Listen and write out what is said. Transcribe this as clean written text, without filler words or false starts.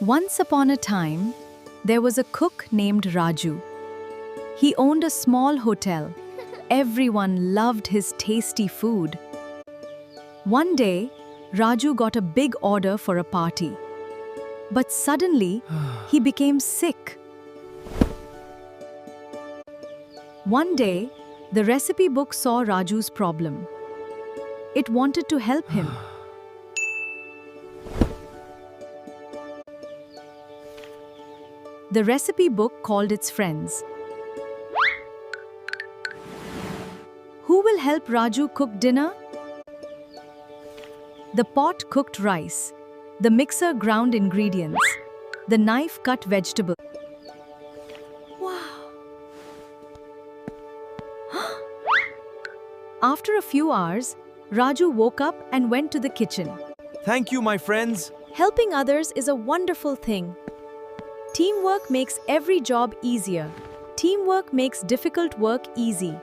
Once upon a time, there was a cook named Raju. He owned a small hotel. Everyone loved his tasty food. One day, Raju got a big order for a party. But suddenly, he became sick. One day, the recipe book saw Raju's problem. It wanted to help him. The recipe book called its friends. Who will help Raju cook dinner? The pot cooked rice. The mixer ground ingredients. The knife cut vegetable. Wow! After a few hours, Raju woke up and went to the kitchen. Thank you, my friends. Helping others is a wonderful thing. Teamwork makes every job easier. Teamwork makes difficult work easy.